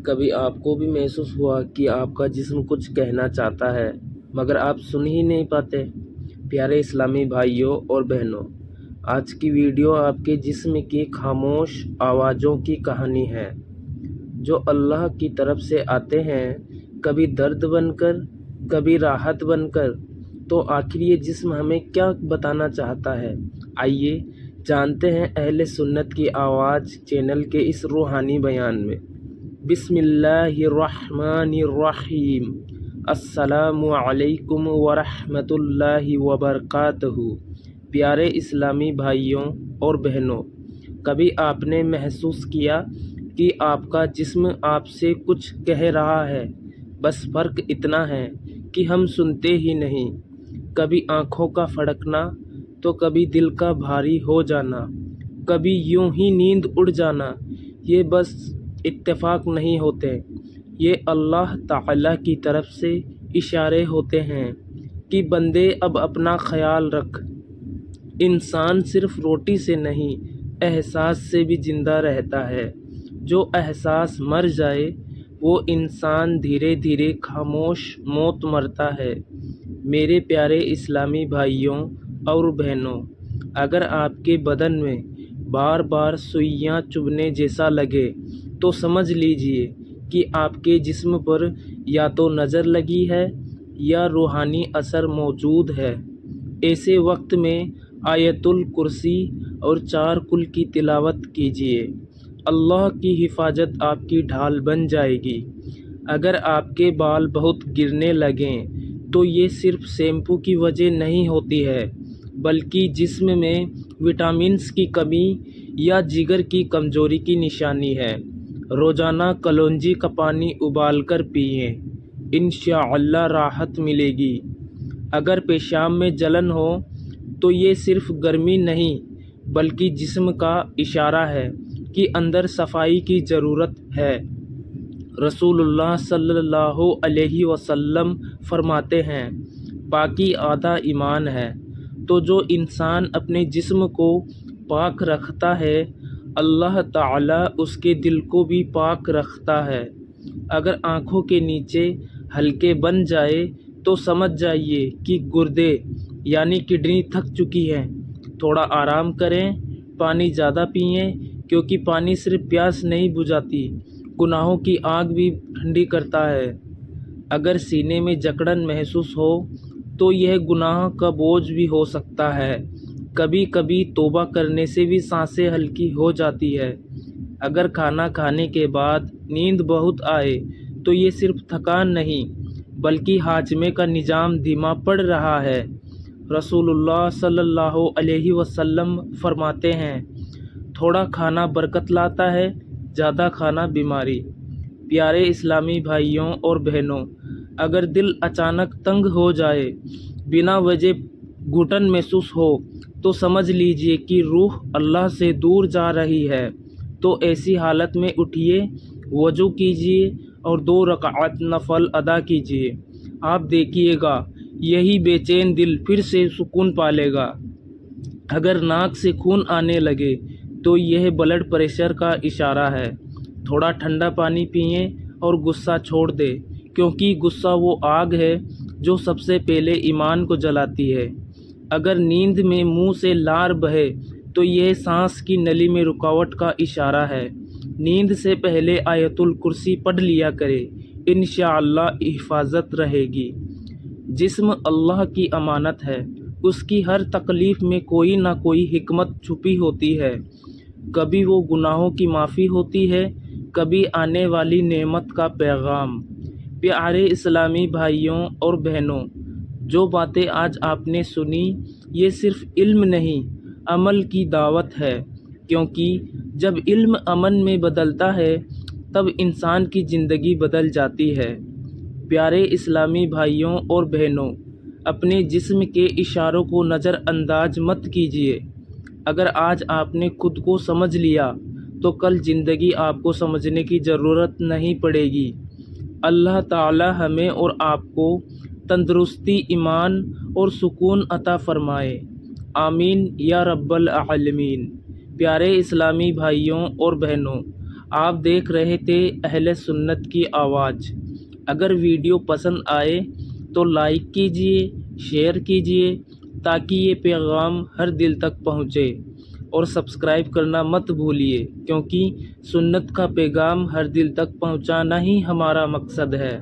کبھی آپ کو بھی محسوس ہوا کہ آپ کا جسم کچھ کہنا چاہتا ہے مگر آپ سن ہی نہیں پاتے؟ پیارے اسلامی بھائیوں اور بہنوں، آج کی ویڈیو آپ کے جسم کی خاموش آوازوں کی کہانی ہے، جو اللہ کی طرف سے آتے ہیں، کبھی درد بن کر، کبھی راحت بن کر۔ تو آخر یہ جسم ہمیں کیا بتانا چاہتا ہے؟ آئیے جانتے ہیں اہل سنت کی آواز چینل کے اس روحانی بیان میں۔ بسم اللہ الرحمن الرحیم۔ السلام علیکم ورحمۃ اللہ وبرکاتہ۔ پیارے اسلامی بھائیوں اور بہنوں، کبھی آپ نے محسوس کیا کہ آپ کا جسم آپ سے کچھ کہہ رہا ہے، بس فرق اتنا ہے کہ ہم سنتے ہی نہیں؟ کبھی آنکھوں کا پھڑکنا تو کبھی دل کا بھاری ہو جانا، کبھی یوں ہی نیند اڑ جانا۔ یہ بس اتفاق نہیں ہوتے، یہ اللہ تعالیٰ کی طرف سے اشارے ہوتے ہیں کہ بندے اب اپنا خیال رکھ۔ انسان صرف روٹی سے نہیں، احساس سے بھی زندہ رہتا ہے۔ جو احساس مر جائے وہ انسان دھیرے دھیرے خاموش موت مرتا ہے۔ میرے پیارے اسلامی بھائیوں اور بہنوں، اگر آپ کے بدن میں بار بار سوئیاں چبھنے جیسا لگے تو سمجھ لیجئے کہ آپ کے جسم پر یا تو نظر لگی ہے یا روحانی اثر موجود ہے۔ ایسے وقت میں آیت الکرسی اور 4 کل کی تلاوت کیجئے، اللہ کی حفاظت آپ کی ڈھال بن جائے گی۔ اگر آپ کے بال بہت گرنے لگیں تو یہ صرف شیمپو کی وجہ نہیں ہوتی ہے، بلکہ جسم میں وٹامنز کی کمی یا جگر کی کمزوری کی نشانی ہے۔ روزانہ کلونجی کا پانی ابال کر پئیں، انشاءاللہ راحت ملے گی۔ اگر پیشاب میں جلن ہو تو یہ صرف گرمی نہیں بلکہ جسم کا اشارہ ہے کہ اندر صفائی کی ضرورت ہے۔ رسول اللہ صلی اللہ علیہ وسلم فرماتے ہیں، پاکی آدھا ایمان ہے۔ تو جو انسان اپنے جسم کو پاک رکھتا ہے، اللہ تعالیٰ اس کے دل کو بھی پاک رکھتا ہے۔ اگر آنکھوں کے نیچے حلقے بن جائے تو سمجھ جائیے کہ گردے یعنی کڈنی تھک چکی ہے۔ تھوڑا آرام کریں، پانی زیادہ پئیں، کیونکہ پانی صرف پیاس نہیں بجھاتی، گناہوں کی آگ بھی ٹھنڈی کرتا ہے۔ اگر سینے میں جکڑن محسوس ہو تو یہ گناہ کا بوجھ بھی ہو سکتا ہے۔ کبھی کبھی توبہ کرنے سے بھی سانسیں ہلکی ہو جاتی ہے۔ اگر کھانا کھانے کے بعد نیند بہت آئے تو یہ صرف تھکان نہیں بلکہ ہاضمے کا نظام دھیما پڑ رہا ہے۔ رسول اللہ صلی اللہ علیہ وسلم فرماتے ہیں، تھوڑا کھانا برکت لاتا ہے، زیادہ کھانا بیماری۔ پیارے اسلامی بھائیوں اور بہنوں، اگر دل اچانک تنگ ہو جائے، بنا وجہ گھٹن محسوس ہو تو سمجھ لیجئے کہ روح اللہ سے دور جا رہی ہے۔ تو ایسی حالت میں اٹھیے، وضو کیجئے اور 2 رکعت نفل ادا کیجئے۔ آپ دیکھیے گا یہی بے چین دل پھر سے سکون پالے گا۔ اگر ناک سے خون آنے لگے تو یہ بلڈ پریشر کا اشارہ ہے۔ تھوڑا ٹھنڈا پانی پئیں اور غصہ چھوڑ دیں، کیونکہ غصہ وہ آگ ہے جو سب سے پہلے ایمان کو جلاتی ہے۔ اگر نیند میں منہ سے لار بہے تو یہ سانس کی نلی میں رکاوٹ کا اشارہ ہے۔ نیند سے پہلے آیت الکرسی پڑھ لیا کرے، انشاءاللہ حفاظت رہے گی۔ جسم اللہ کی امانت ہے، اس کی ہر تکلیف میں کوئی نہ کوئی حکمت چھپی ہوتی ہے۔ کبھی وہ گناہوں کی معافی ہوتی ہے، کبھی آنے والی نعمت کا پیغام۔ پیارے اسلامی بھائیوں اور بہنوں، جو باتیں آج آپ نے سنی یہ صرف علم نہیں، عمل کی دعوت ہے، کیونکہ جب علم عمل میں بدلتا ہے تب انسان کی زندگی بدل جاتی ہے۔ پیارے اسلامی بھائیوں اور بہنوں، اپنے جسم کے اشاروں کو نظر انداز مت کیجیے۔ اگر آج آپ نے خود کو سمجھ لیا تو کل زندگی آپ کو سمجھنے کی ضرورت نہیں پڑے گی۔ اللہ تعالی ہمیں اور آپ کو تندرستی، ایمان اور سکون عطا فرمائے، آمین یا رب العالمین۔ پیارے اسلامی بھائیوں اور بہنوں، آپ دیکھ رہے تھے اہل سنت کی آواز۔ اگر ویڈیو پسند آئے تو لائک کیجئے، شیئر کیجئے تاکہ یہ پیغام ہر دل تک پہنچے، اور سبسکرائب کرنا مت بھولیے، کیونکہ سنت کا پیغام ہر دل تک پہنچانا ہی ہمارا مقصد ہے۔